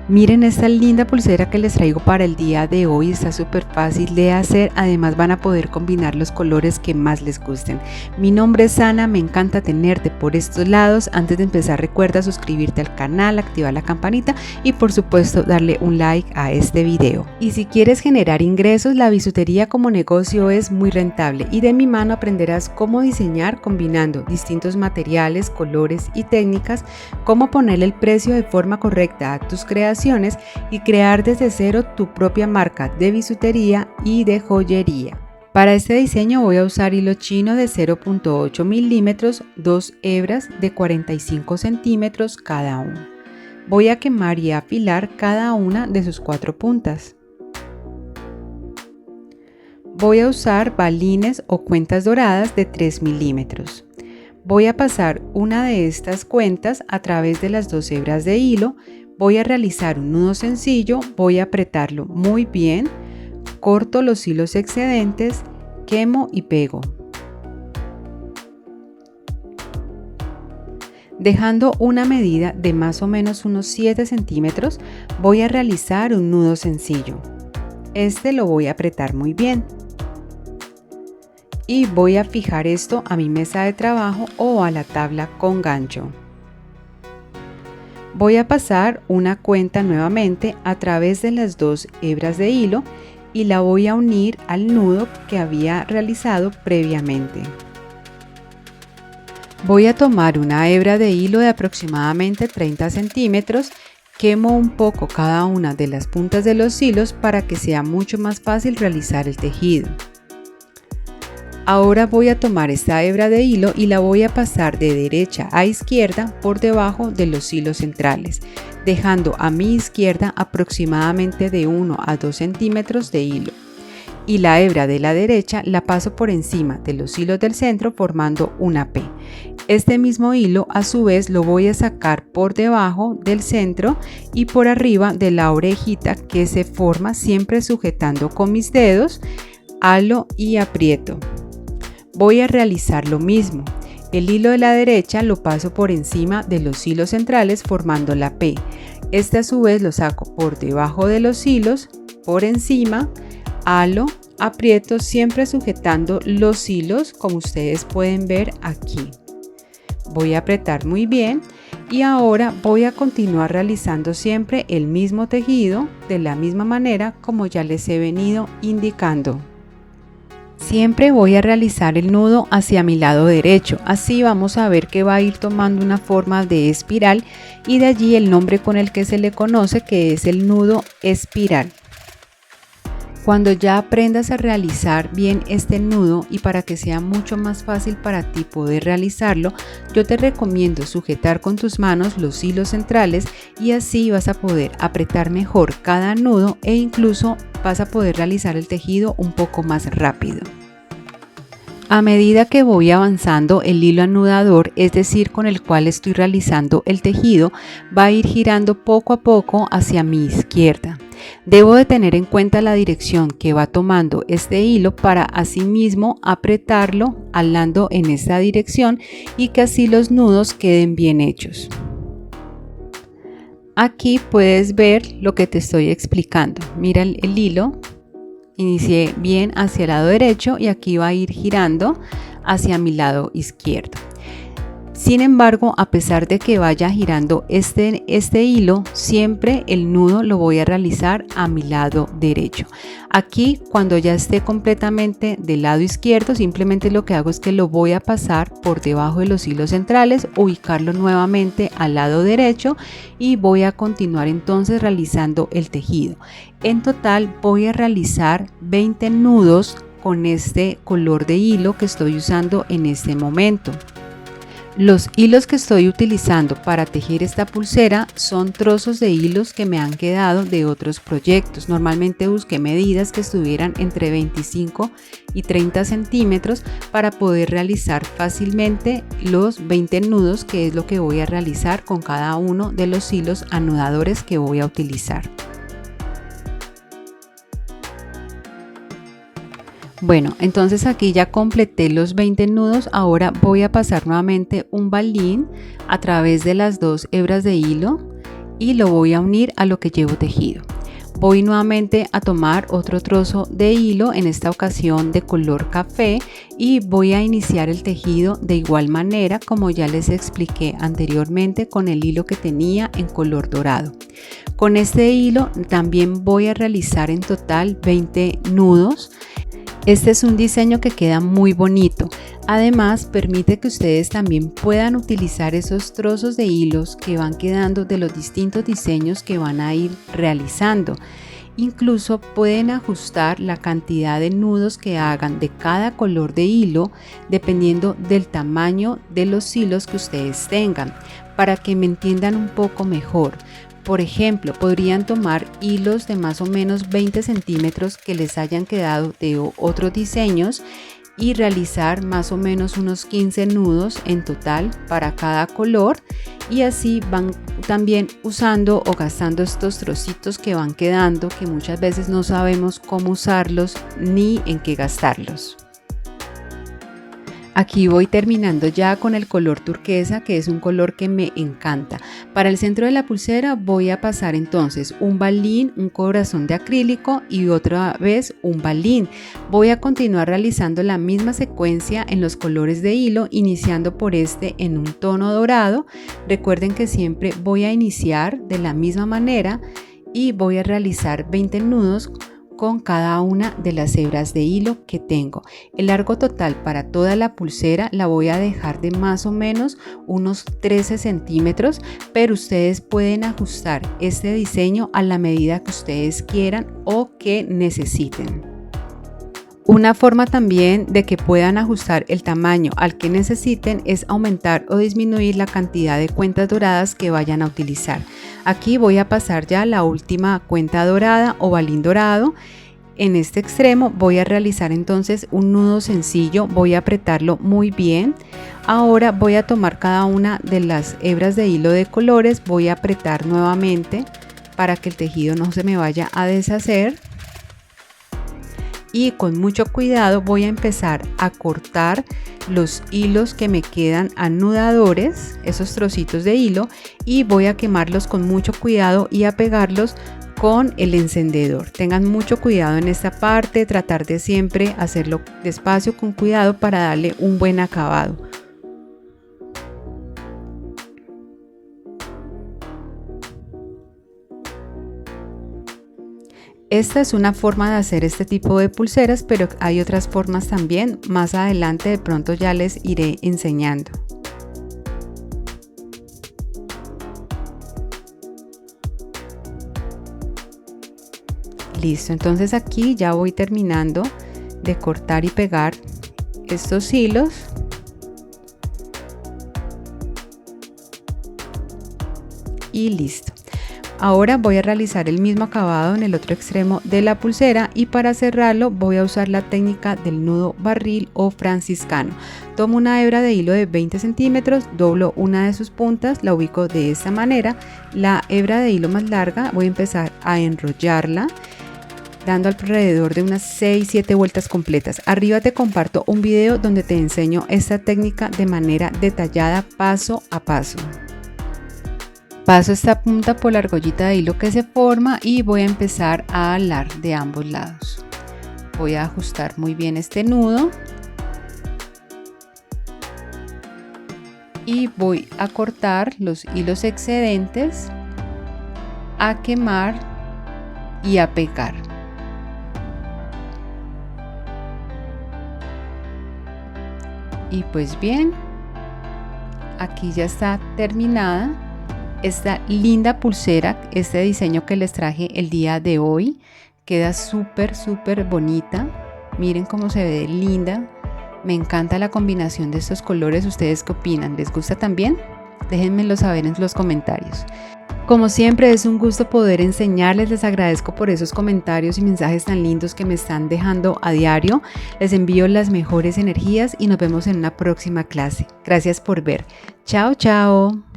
Miren esta linda pulsera que les traigo para el día de hoy, está súper fácil de hacer, además van a poder combinar los colores que más les gusten. Mi nombre es Ana, me encanta tenerte por estos lados. Antes de empezar recuerda suscribirte al canal, activar la campanita y por supuesto darle un like a este video. Y si quieres generar ingresos, la bisutería como negocio es muy rentable y de mi mano aprenderás cómo diseñar combinando distintos materiales, colores y técnicas, cómo ponerle el precio de forma correcta a tus creaciones y crear desde cero tu propia marca de bisutería y de joyería. Para este diseño voy a usar hilo chino de 0.8 milímetros, 2 hebras de 45 centímetros cada una. Voy a quemar y afilar cada una de sus 4 puntas. Voy a usar balines o cuentas doradas de 3 milímetros. Voy a pasar una de estas cuentas a través de las 2 hebras de hilo. Voy a realizar un nudo sencillo, voy a apretarlo muy bien, corto los hilos excedentes, quemo y pego. Dejando una medida de más o menos unos 7 centímetros, voy a realizar un nudo sencillo. Este lo voy a apretar muy bien. Y voy a fijar esto a mi mesa de trabajo o a la tabla con gancho. Voy a pasar una cuenta nuevamente a través de las 2 hebras de hilo y la voy a unir al nudo que había realizado previamente. Voy a tomar una hebra de hilo de aproximadamente 30 centímetros, quemo un poco cada una de las puntas de los hilos para que sea mucho más fácil realizar el tejido. Ahora voy a tomar esta hebra de hilo y la voy a pasar de derecha a izquierda por debajo de los hilos centrales, dejando a mi izquierda aproximadamente de 1 a 2 centímetros de hilo. Y la hebra de la derecha la paso por encima de los hilos del centro formando una P. Este mismo hilo a su vez lo voy a sacar por debajo del centro y por arriba de la orejita que se forma, siempre sujetando con mis dedos, halo y aprieto. Voy a realizar lo mismo. El hilo de la derecha lo paso por encima de los hilos centrales formando la P. Este a su vez lo saco por debajo de los hilos, por encima, halo, aprieto, siempre sujetando los hilos como ustedes pueden ver aquí. Voy a apretar muy bien y ahora voy a continuar realizando siempre el mismo tejido de la misma manera como ya les he venido indicando. Siempre voy a realizar el nudo hacia mi lado derecho, así vamos a ver que va a ir tomando una forma de espiral y de allí el nombre con el que se le conoce, que es el nudo espiral. Cuando ya aprendas a realizar bien este nudo y para que sea mucho más fácil para ti poder realizarlo, yo te recomiendo sujetar con tus manos los hilos centrales y así vas a poder apretar mejor cada nudo e incluso vas a poder realizar el tejido un poco más rápido. A medida que voy avanzando, el hilo anudador, es decir, con el cual estoy realizando el tejido, va a ir girando poco a poco hacia mi izquierda. Debo de tener en cuenta la dirección que va tomando este hilo para asimismo apretarlo halando en esta dirección y que así los nudos queden bien hechos. Aquí puedes ver lo que te estoy explicando. Mira el hilo. Inicié bien hacia el lado derecho y aquí va a ir girando hacia mi lado izquierdo. Sin embargo, a pesar de que vaya girando este hilo, siempre el nudo lo voy a realizar a mi lado derecho. Aquí, cuando ya esté completamente del lado izquierdo, simplemente lo que hago es que lo voy a pasar por debajo de los hilos centrales, ubicarlo nuevamente al lado derecho y voy a continuar entonces realizando el tejido. En total voy a realizar 20 nudos con este color de hilo que estoy usando en este momento. Los hilos que estoy utilizando para tejer esta pulsera son trozos de hilos que me han quedado de otros proyectos. Normalmente busqué medidas que estuvieran entre 25 y 30 centímetros para poder realizar fácilmente los 20 nudos, que es lo que voy a realizar con cada uno de los hilos anudadores que voy a utilizar. Bueno, entonces aquí ya completé los 20 nudos. Ahora voy a pasar nuevamente un balín a través de las 2 hebras de hilo y lo voy a unir a lo que llevo tejido. Voy nuevamente a tomar otro trozo de hilo, en esta ocasión de color café, y voy a iniciar el tejido de igual manera como ya les expliqué anteriormente con el hilo que tenía en color dorado. Con este hilo también voy a realizar en total 20 nudos. Este es un diseño que queda muy bonito. Además, permite que ustedes también puedan utilizar esos trozos de hilos que van quedando de los distintos diseños que van a ir realizando. Incluso pueden ajustar la cantidad de nudos que hagan de cada color de hilo dependiendo del tamaño de los hilos que ustedes tengan, para que me entiendan un poco mejor. Por ejemplo, podrían tomar hilos de más o menos 20 centímetros que les hayan quedado de otros diseños y realizar más o menos unos 15 nudos en total para cada color, y así van también usando o gastando estos trocitos que van quedando, que muchas veces no sabemos cómo usarlos ni en qué gastarlos. Aquí voy terminando ya con el color turquesa, que es un color que me encanta. Para el centro de la pulsera voy a pasar entonces un balín, un corazón de acrílico y otra vez un balín. Voy a continuar realizando la misma secuencia en los colores de hilo, iniciando por este en un tono dorado. Recuerden que siempre voy a iniciar de la misma manera y voy a realizar 20 nudos con cada una de las hebras de hilo que tengo. El largo total para toda la pulsera la voy a dejar de más o menos unos 13 centímetros, pero ustedes pueden ajustar este diseño a la medida que ustedes quieran o que necesiten. Una forma también de que puedan ajustar el tamaño al que necesiten es aumentar o disminuir la cantidad de cuentas doradas que vayan a utilizar. Aquí voy a pasar ya la última cuenta dorada o balín dorado. En este extremo voy a realizar entonces un nudo sencillo, voy a apretarlo muy bien. Ahora voy a tomar cada una de las hebras de hilo de colores, voy a apretar nuevamente para que el tejido no se me vaya a deshacer. Y con mucho cuidado voy a empezar a cortar los hilos que me quedan anudadores, esos trocitos de hilo, y voy a quemarlos con mucho cuidado y a pegarlos con el encendedor. Tengan mucho cuidado en esta parte, tratar de siempre hacerlo despacio, con cuidado, para darle un buen acabado. Esta es una forma de hacer este tipo de pulseras, pero hay otras formas también. Más adelante de pronto ya les iré enseñando. Listo, entonces aquí ya voy terminando de cortar y pegar estos hilos. Y listo. Ahora voy a realizar el mismo acabado en el otro extremo de la pulsera, y para cerrarlo voy a usar la técnica del nudo barril o franciscano. Tomo una hebra de hilo de 20 centímetros, doblo una de sus puntas, la ubico de esta manera. La hebra de hilo más larga voy a empezar a enrollarla, dando alrededor de unas 6-7 vueltas completas. Arriba te comparto un video donde te enseño esta técnica de manera detallada, paso a paso. Paso esta punta por la argollita de hilo que se forma y voy a empezar a alar de ambos lados. Voy a ajustar muy bien este nudo y voy a cortar los hilos excedentes, a quemar y a pegar. Y pues bien, aquí ya está terminada esta linda pulsera, este diseño que les traje el día de hoy. Queda súper bonita. Miren cómo se ve linda. Me encanta la combinación de estos colores. ¿Ustedes qué opinan? ¿Les gusta también? Déjenmelo saber en los comentarios. Como siempre, es un gusto poder enseñarles. Les agradezco por esos comentarios y mensajes tan lindos que me están dejando a diario. Les envío las mejores energías y nos vemos en una próxima clase. Gracias por ver. Chao, chao.